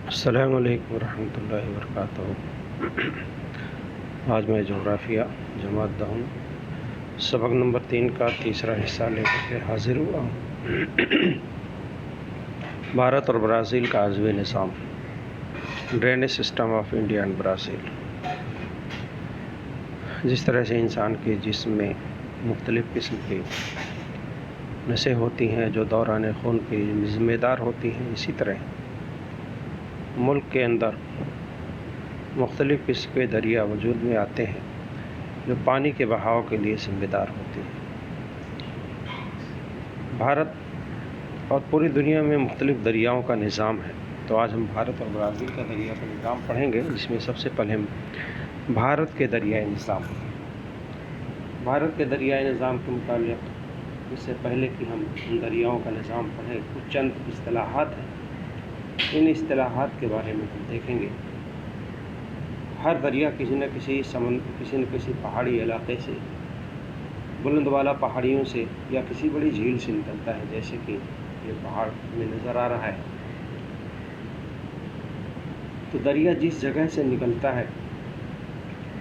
السلام علیکم ورحمۃ اللہ وبرکاتہ۔ آج میں جغرافیہ جماعت دہم سبق نمبر 3 کا تیسرا حصہ لے کر کے حاضر ہوا ہوں۔ بھارت اور برازیل کا عضوی نظام، drainage system of India and Brazil. جس طرح سے انسان کے جسم میں مختلف قسم کی نسیں ہوتی ہیں جو دوران خون کی ذمہ دار ہوتی ہیں، اسی طرح ملک کے اندر مختلف قسم کے دریا وجود میں آتے ہیں جو پانی کے بہاؤ کے لیے ذمہ دار ہوتے ہیں۔ بھارت اور پوری دنیا میں مختلف دریاؤں کا نظام ہے، تو آج ہم بھارت اور برازیل کا دریا کا نظام پڑھیں گے، جس میں سب سے پہلے ہم بھارت کے دریائے نظام بھارت کے دریائے نظام کے متعلق اس سے پہلے کہ ہم ان دریاؤں کا نظام پڑھیں، کچھ چند اصطلاحات ہیں۔ ان اصطلاحات کے بارے میں ہم دیکھیں گے۔ ہر دریا کسی نہ کسی پہاڑی علاقے سے، بلند والا پہاڑیوں سے یا کسی بڑی جھیل سے نکلتا ہے، جیسے کہ یہ پہاڑ میں نظر آ رہا ہے۔ تو دریا جس جگہ سے نکلتا ہے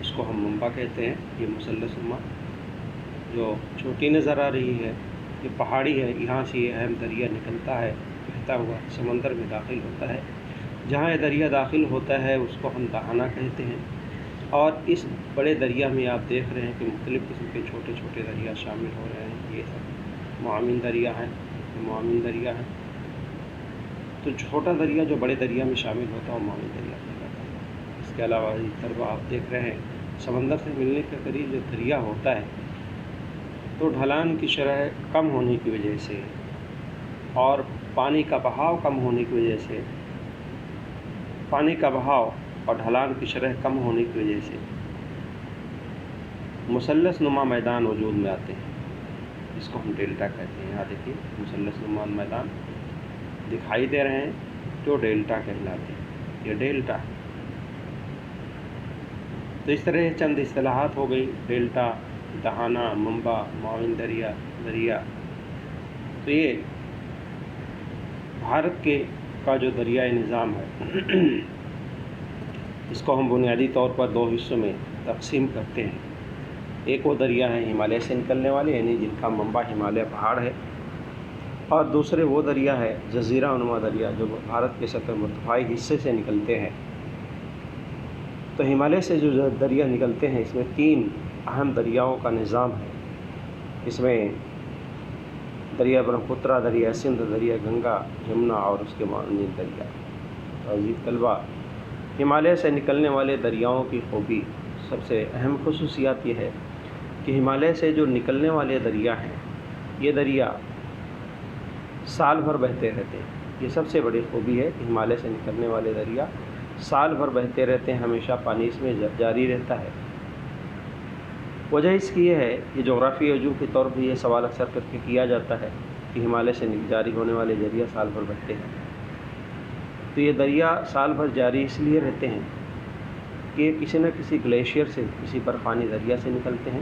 اس کو ہم منبع کہتے ہیں۔ یہ مثلث نما جو چھوٹی نظر آ رہی ہے یہ پہاڑی ہے، یہاں سے یہ اہم دریا نکلتا ہے، بہتا ہوا سمندر میں داخل ہوتا ہے۔ جہاں یہ دریا داخل ہوتا ہے اس کو ہم دہانہ کہتے ہیں، اور اس بڑے دریا میں آپ دیکھ رہے ہیں کہ مختلف قسم کے چھوٹے چھوٹے دریا شامل ہو رہے ہیں۔ یہ سب معاون دریا ہے۔ تو چھوٹا دریا جو بڑے دریا میں شامل ہوتا ہے وہ معاون دریا کہلاتا ہے۔ اس کے علاوہ اس طرح آپ دیکھ رہے ہیں سمندر سے ملنے کے قریب جو دریا ہوتا ہے تو ڈھلان کی شرح کم ہونے کی وجہ سے اور پانی کا بہاؤ کم ہونے کی وجہ سے، پانی کا بہاؤ اور ڈھلان کی شرح کم ہونے کی وجہ سے مثلث نما میدان وجود میں آتے ہیں، جس کو ہم ڈیلٹا کہتے ہیں۔ یہاں دیکھیے مثلث نما میدان دکھائی دے رہے ہیں جو ڈیلٹا کہلاتے ہیں۔ یہ ڈیلٹا ہے۔ تو اس طرح چند اصطلاحات ہو گئی: ڈیلٹا، دہانہ، منبع، معاون دریا۔ تو یہ بھارت کا جو دریائے نظام ہے اس کو ہم بنیادی طور پر دو حصوں میں تقسیم کرتے ہیں۔ ایک وہ دریا ہے ہمالیہ سے نکلنے والے، یعنی جن کا منبع ہمالیہ پہاڑ ہے، اور دوسرے وہ دریا ہے جزیرہ نما دریا جو بھارت کے سطح مرتفعی حصے سے نکلتے ہیں۔ تو ہمالیہ سے جو دریا نکلتے ہیں اس میں 3 اہم دریاؤں کا نظام ہے۔ اس میں دریا برہمپترا، دریا سندھ، دریا گنگا جمنا اور اس کے مانند دریا۔ عزیز طلبہ، ہمالیہ سے نکلنے والے دریاؤں کی خوبی، سب سے اہم خصوصیات یہ ہے کہ ہمالیہ سے جو نکلنے والے دریا ہیں یہ دریا سال بھر بہتے رہتے ہیں۔ یہ سب سے بڑی خوبی ہے کہ ہمالیہ سے نکلنے والے دریا سال بھر بہتے رہتے ہیں، ہمیشہ پانی اس میں جاری رہتا ہے۔ وجہ اس کی یہ ہے کہ جغرافی وجوہ کے طور پر یہ سوال اکثر کر کے کیا جاتا ہے کہ ہمالیہ سے جاری ہونے والے دریا سال بھر بہتے ہیں۔ تو یہ دریا سال بھر جاری اس لیے رہتے ہیں کہ کسی نہ کسی گلیشیئر سے، کسی برفانی دریا سے نکلتے ہیں،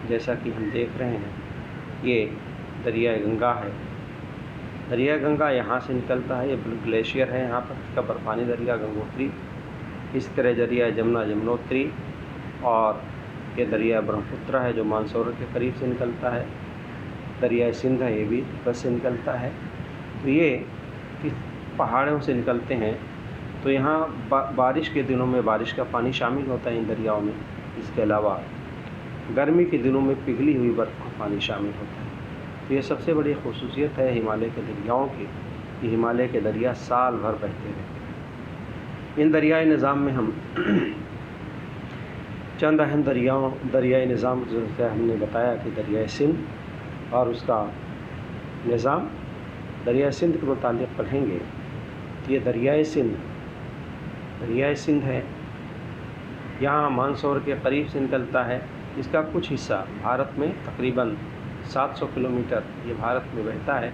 جیسا کہ ہم دیکھ رہے ہیں یہ دریا گنگا ہے۔ دریا گنگا یہاں سے نکلتا ہے، یہ گلیشیئر ہے یہاں پر، اس کا برفانی دریا گنگوتری۔ اس طرح دریا جمنا جمنوتری، اور یہ دریا برہمپترا ہے جو مانسور کے قریب سے نکلتا ہے۔ دریا سندھ ہے، یہ بھی تبت سے نکلتا ہے۔ تو یہ پہاڑوں سے نکلتے ہیں، تو یہاں بارش کے دنوں میں بارش کا پانی شامل ہوتا ہے ان دریاؤں میں۔ اس کے علاوہ گرمی کے دنوں میں پگھلی ہوئی برف کا پانی شامل ہوتا ہے۔ تو یہ سب سے بڑی خصوصیت ہے ہمالیہ کے دریاؤں کی کہ ہمالیہ کے دریا سال بھر بہتے رہتے ہیں۔ ان دریائے نظام میں ہم چند اہم دریائے نظام جیسے ہم نے بتایا کہ دریائے سندھ اور اس کا نظام۔ دریائے سندھ کے متعلق پڑھیں گے۔ یہ دریائے سندھ ہے، یہاں مانسور کے قریب سے نکلتا ہے۔ اس کا کچھ حصہ بھارت میں تقریباً 700 کلومیٹر یہ بھارت میں بہتا ہے،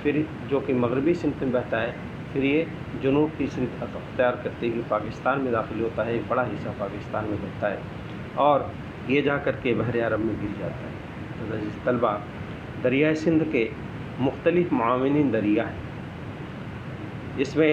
پھر جو کہ مغربی سمت میں بہتا ہے، پھر یہ جنوب کی سمت اختیار کرتے ہوئے پاکستان میں داخل ہوتا ہے۔ ایک بڑا حصہ پاکستان میں بہتا ہے اور یہ جا کر کے بحر عرب میں گر جاتا ہے۔ تو عزیز طلبہ، دریائے سندھ کے مختلف معاونین دریا ہیں۔ اس میں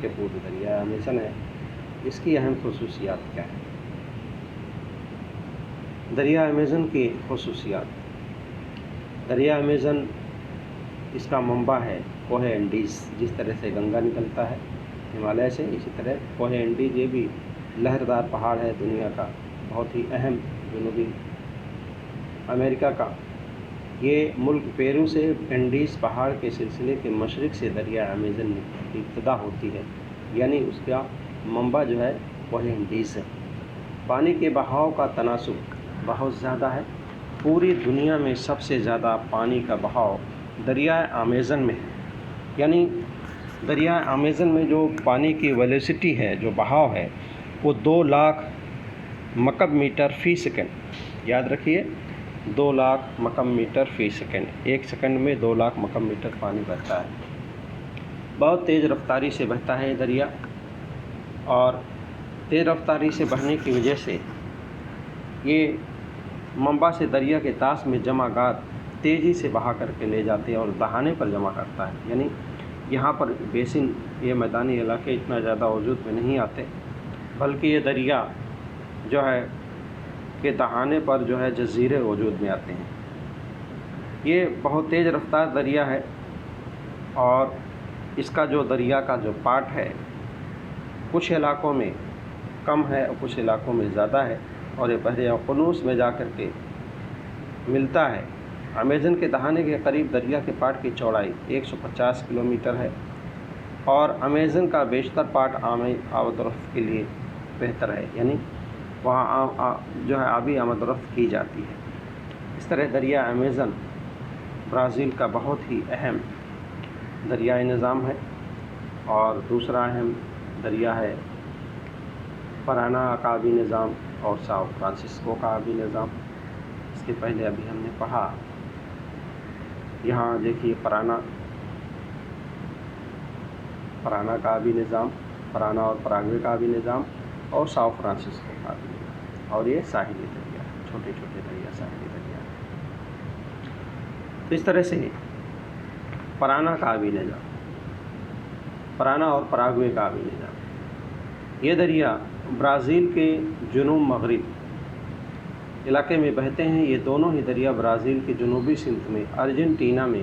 کہ پورے دریائے امیزن ہے، اس کی اہم خصوصیات کیا ہیں؟ دریائے امیزن کی خصوصیات: دریائے امیزن اس کا منبع ہے کوہ انڈیز، جس طرح سے گنگا نکلتا ہے ہمالیہ سے، اسی طرح کوہ انڈیز یہ بھی لہردار پہاڑ ہے دنیا کا بہت ہی اہم، جنوبی امریکہ کا۔ یہ ملک پیرو سے انڈیز پہاڑ کے سلسلے کے مشرق سے دریائے امیزن کی ابتدا ہوتی ہے، یعنی اس کا منبع جو ہے کوہ انڈیز ہے۔ پانی کے بہاؤ کا تناسب بہت زیادہ ہے، پوری دنیا میں سب سے زیادہ پانی کا بہاؤ دریائے امیزن میں ہے، یعنی دریائے امیزن میں جو پانی کی ویلوسٹی ہے، جو بہاؤ ہے، وہ 2 لاکھ مکعب میٹر فی سیکنڈ، یاد رکھیے 2 لاکھ مکعب میٹر فی سیکنڈ، ایک سیکنڈ میں 2 لاکھ مکعب میٹر پانی بہتا ہے۔ بہت تیز رفتاری سے بہتا ہے یہ دریا، اور تیز رفتاری سے بہنے کی وجہ سے یہ منبع سے دریا کے طاس میں جمع گات تیزی سے بہا کر کے لے جاتے ہیں اور دہانے پر جمع کرتا ہے، یعنی یہاں پر بیسن، یہ میدانی علاقے اتنا زیادہ وجود میں نہیں آتے، بلکہ یہ دریا جو ہے کہ دہانے پر جو ہے جزیرے وجود میں آتے ہیں۔ یہ بہت تیز رفتار دریا ہے، اور اس کا جو دریا کا جو پاٹ ہے کچھ علاقوں میں کم ہے اور کچھ علاقوں میں زیادہ ہے، اور یہ بحر اقنوس میں جا کر کے ملتا ہے۔ امیزن کے دہانے کے قریب دریا کے پاٹ کی چوڑائی 150 کلومیٹر ہے، اور امیزن کا بیشتر پاٹ آمد و رفت کے لیے بہتر ہے، یعنی وہاں جو ہے آبی آمد و رفت کی جاتی ہے۔ اس طرح دریا امیزن برازیل کا بہت ہی اہم دریائے نظام ہے، اور دوسرا اہم دریا ہے پرانا کا آبی نظام اور ساؤ فرانسسکو کا آبی نظام۔ اس کے پہلے ابھی ہم نے پڑھا، یہاں دیکھیے پرانا کا آبی نظام، پرانا اور پراگوے کا آبی نظام، اور ساؤ فرانسسکو کا آبی نظام، اور یہ ساحلی دریا، چھوٹے چھوٹے دریا، ساحلی دریا۔ تو اس طرح سے پرانا کا آبی نظام، پرانا اور پراگوے کا آبی نظام، یہ دریا برازیل کے جنوب مغرب علاقے میں بہتے ہیں۔ یہ دونوں ہی دریا برازیل کے جنوبی سمت میں ارجنٹینا میں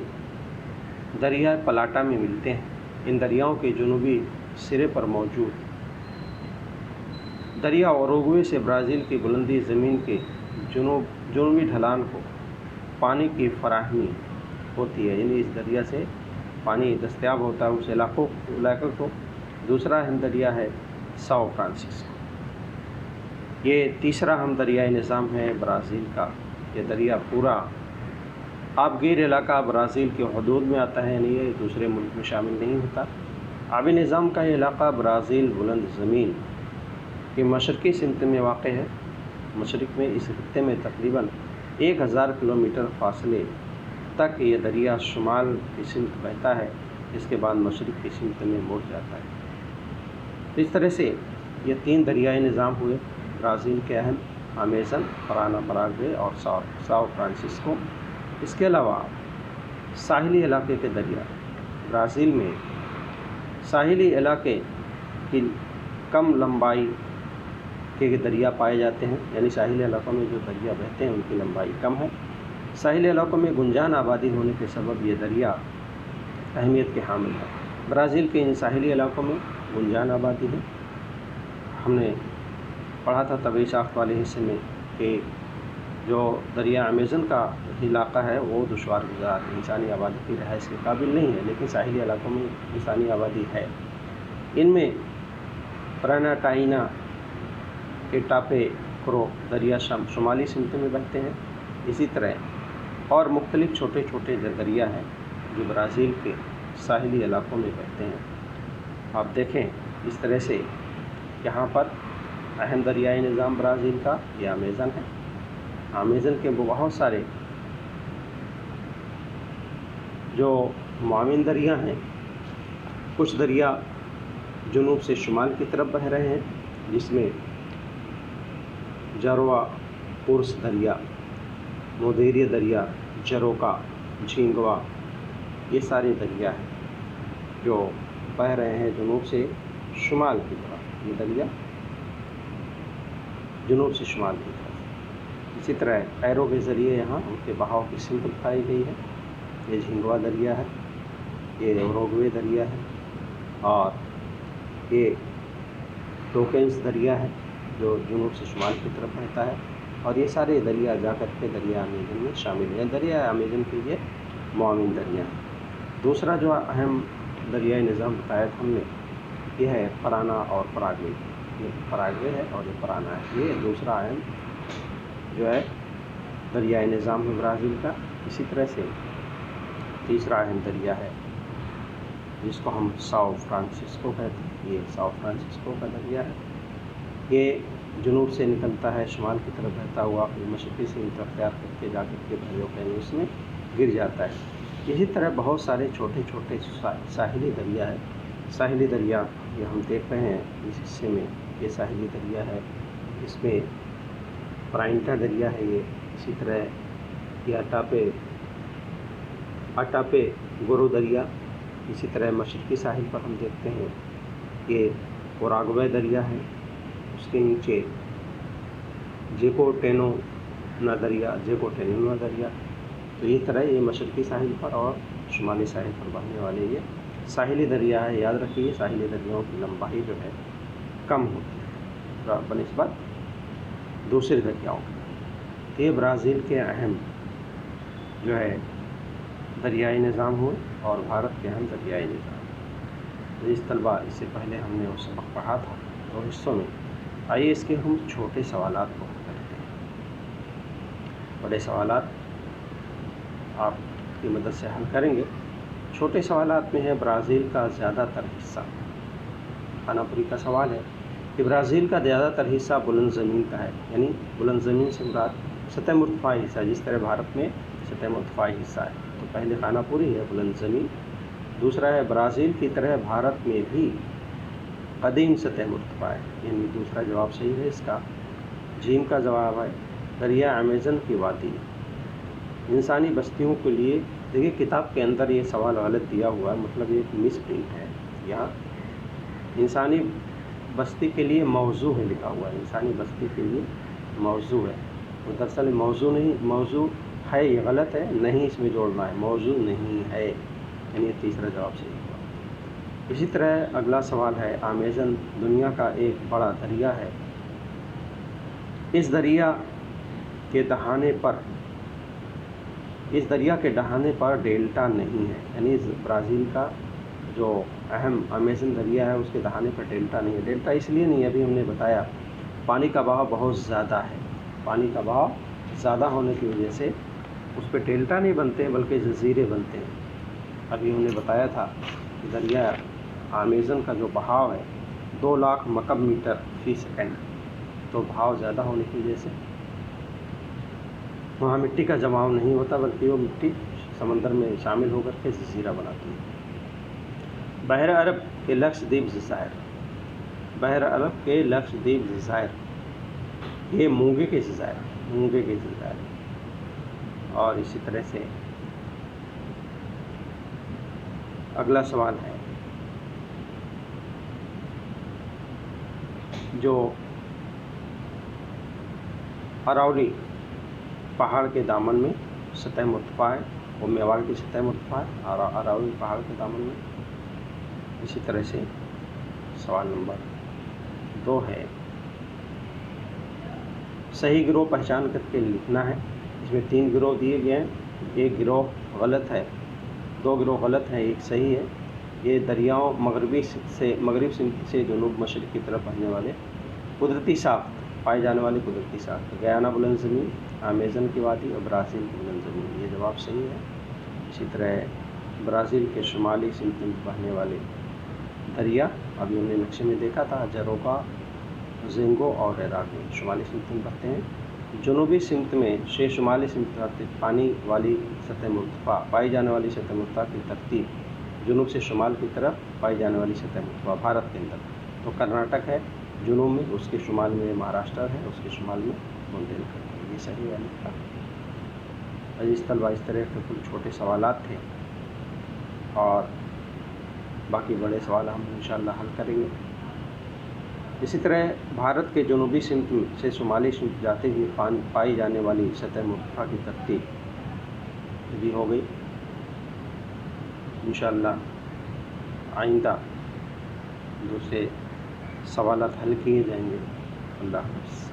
دریائے پلاٹا میں ملتے ہیں۔ ان دریاؤں کے جنوبی سرے پر موجود دریا اوروگوے سے برازیل کی بلندی زمین کے جنوبی ڈھلان کو پانی کی فراہمی ہوتی ہے، یعنی اس دریا سے پانی دستیاب ہوتا ہے اس علاقے کو۔ دوسرا اہم دریا ہے ساؤ فرانسسکو، یہ تیسرا اہم دریائے نظام ہے برازیل کا۔ یہ دریا پورا آبگیر علاقہ برازیل کے حدود میں آتا ہے، یعنی یہ دوسرے ملک میں شامل نہیں ہوتا۔ آبی نظام کا یہ علاقہ برازیل بلند زمین کے مشرقی سمت میں واقع ہے۔ مشرق میں اس خطے میں تقریباً 1000 کلومیٹر فاصلے تک یہ دریا شمال کی سمت بہتا ہے، اس کے بعد مشرق کی سمت میں مڑ جاتا ہے۔ اس طرح سے یہ 3 دریائے نظام ہوئے برازیل کے اہم: امیزن، پرانا پراگوے اور ساؤ فرانسسکو۔ اس کے علاوہ ساحلی علاقے کے دریا، برازیل میں ساحلی علاقے کی کم لمبائی کے دریا پائے جاتے ہیں، یعنی ساحلی علاقوں میں جو دریا بہتے ہیں ان کی لمبائی کم ہے۔ ساحلی علاقوں میں گنجان آبادی ہونے کے سبب یہ دریا اہمیت کے حامل ہے۔ برازیل کے ان ساحلی علاقوں میں گنجان آبادی ہے۔ ہم نے پڑھا تھا طبعی ساخت والے حصے میں کہ جو دریا امیزن کا علاقہ ہے وہ دشوار گزار، انسانی آبادی کی رہائش کے قابل نہیں ہے، لیکن ساحلی علاقوں میں انسانی آبادی ہے۔ ان میں پراناٹائنا کے ٹاپے کرو دریا شمالی سمت میں بہتے ہیں، اسی طرح اور مختلف چھوٹے چھوٹے دریا ہیں جو برازیل کے ساحلی علاقوں میں بہتے ہیں۔ آپ دیکھیں اس طرح سے یہاں پر اہم دریائے نظام برازیل کا یہ امیزن ہے۔ امیزن کے بہت سارے جو معاون دریا ہیں، کچھ دریا جنوب سے شمال کی طرف بہہ رہے ہیں، جس میں جاروا پورس دریا، مودیری دریا، جروکا، جھینگوا، یہ سارے دریا ہیں جو بہ رہے ہیں جنوب سے شمال کی طرف، یہ دریا جنوب سے شمال کی طرف۔ اسی طرح ایرو کے ذریعے یہاں ان کے بہاؤ کی سمت دکھائی گئی ہے۔ یہ جھنگوا دریا ہے، یہ اوروگوے دریا ہے، اور یہ ٹوکینس دریا ہے جو جنوب سے شمال کی طرف بہتا ہے، اور یہ سارے دریا جا کر کے دریا امیزن میں شامل ہیں۔ دریا امیزن کے یہ معاون دریا ہے۔ دوسرا جو اہم دریائی نظام بتایا تھا ہم نے، یہ ہے پرانا اور پراگوے۔ یہ پراگوے ہے اور یہ پرانا ہے، یہ دوسرا اہم جو ہے دریائی نظام ہے برازیل کا۔ اسی طرح سے تیسرا اہم دریا ہے جس کو ہم ساؤ فرانسسکو کہتے ہیں، یہ ساؤ فرانسسکو کا دریا ہے۔ یہ جنوب سے نکلتا ہے، شمال کی طرف بہتا ہوا، پھر مشرقی سے اختیار کر کے جا کر کے بحیرہ کینوس میں گر جاتا ہے۔ اسی طرح بہت سارے چھوٹے چھوٹے ساحلی دریا ہے۔ ساحلی دریا یہ ہم دیکھ رہے ہیں اس حصے میں، یہ ساحلی دریا ہے، اس میں پرائنٹا دریا ہے یہ۔ اسی طرح یہ اٹاپے گورو دریا۔ اسی طرح مشرقی ساحل پر ہم دیکھتے ہیں یہ اوراگوے دریا ہے، اس کے نیچے جیکوٹینونا دریا۔ تو یہ طرح یہ مشرقی ساحل پر اور شمالی ساحل پر بہنے والے یہ ساحلی دریا ہے۔ یاد رکھیے ساحلی دریاؤں کی لمبائی جو ہے کم ہوتی ہے بنسبت دوسرے دریاؤں کی۔ یہ برازیل کے اہم جو ہے دریائی نظام ہوئے اور بھارت کے اہم دریائی نظام۔ اس طلبہ اس سے پہلے ہم نے وہ سبق پڑھا تھا 2 حصوں میں۔ آئیے اس کے ہم چھوٹے سوالات کو حل کرتے ہیں۔ بڑے سوالات آپ کی مدد سے حل کریں گے۔ چھوٹے سوالات میں ہے برازیل کا زیادہ تر حصہ۔ خانہ پوری کا سوال ہے کہ برازیل کا زیادہ تر حصہ بلند زمین کا ہے، یعنی بلند زمین سے مراد سطح مرتفعی حصہ، جس طرح بھارت میں سطح مرتفعی حصہ ہے۔ تو پہلے خانہ پوری ہے بلند زمین۔ دوسرا ہے برازیل کی طرح بھارت میں بھی قدیم سطح مرتفع ہے، یعنی دوسرا جواب صحیح ہے اس کا۔ جیم کا جواب ہے دریا امیزن کی وادی انسانی بستیوں کے لیے۔ دیکھیے کتاب کے اندر یہ سوال غلط دیا ہوا ہے، مطلب یہ ایک مس پرنٹ ہے۔ یہاں انسانی بستی کے لیے موضوع ہے لکھا ہوا ہے، انسانی بستی کے لیے موضوع ہے، وہ دراصل موضوع نہیں، موضوع ہے، یہ غلط ہے، نہیں اس میں جوڑنا ہے، موضوع نہیں ہے، یعنی تیسرا جواب صحیح ہوا۔ اسی طرح اگلا سوال ہے امیزن دنیا کا ایک بڑا دریا ہے، اس دریا کے دہانے پر ڈیلٹا نہیں ہے، یعنی برازیل کا جو اہم امیزن دریا ہے اس کے دہانے پر ڈیلٹا نہیں ہے۔ ڈیلٹا اس لیے نہیں ہے، ابھی ہم نے بتایا پانی کا بہاؤ بہت زیادہ ہے، پانی کا بہاؤ زیادہ ہونے کی وجہ سے اس پہ ڈیلٹا نہیں بنتے بلکہ جزیرے بنتے ہیں۔ ابھی ہم نے بتایا تھا کہ دریا امیزن کا جو بہاؤ ہے 2 لاکھ مکعب میٹر فی سیکنڈ، تو بہاؤ زیادہ ہونے کی وجہ سے وہاں مٹی کا جماؤ نہیں ہوتا، بلکہ وہ مٹی سمندر میں شامل ہو کر کے جزیرہ بناتی ہے۔ بحر عرب کے لکشدیپ جزائر، بحر عرب کے لکشدیپ جزائر یہ مونگے کے جزائر۔ اور اسی طرح سے اگلا سوال ہے جو اراولی پہاڑ کے دامن میں سطح مرتفع ہے، وہ میواڑ کی سطح مرتفع ہے اور اراولی پہاڑ کے دامن میں۔ اسی طرح سے سوال نمبر 2 ہے صحیح گروہ پہچان کر کے لکھنا ہے۔ اس میں 3 گروہ دیے گئے ہیں، ایک گروہ غلط ہے، 2 گروہ غلط ہیں، ایک صحیح ہے۔ یہ دریاؤں مغرب سمت سے جنوب مشرق کی طرف بہنے والے قدرتی ساخت پائے جانے والی قدرتی ساخت، گیانا بلند زمین، امیزن کی وادی اور برازیل کی بلند زمین، یہ جواب صحیح ہے۔ اسی طرح برازیل کے شمالی سمت میں بہنے والے دریا ابھی ہم نے نقشے میں دیکھا تھا، جروکا، زینگو اور ریراگو شمالی سمت میں بہتے ہیں۔ جنوبی سمت میں شمالی سمت پانی والی سطح مرتفع پائی جانے والی سطح مرتفع کی ترتیب جنوب سے شمال کی طرف پائی جانے والی سطح مرتفع بھارت کے اندر تو کرناٹک ہے جنوب میں، اس کے شمال میں مہاراشٹر ہے، اس کے شمال میں بندیل ہے، یہ صحیح ہے لکھا۔ عزیز طلبہ، اس طرح کے کچھ چھوٹے سوالات تھے اور باقی بڑے سوال ہم انشاءاللہ حل کریں گے۔ اسی طرح بھارت کے جنوبی سمت سے شمالی سمت جاتے ہوئے پائی جانے والی سطح مرتفع کی ترتیب بھی ہو گئی۔ انشاءاللہ آئندہ دوسرے سوالات حل کیے جائیں گے۔ اللہ حافظ۔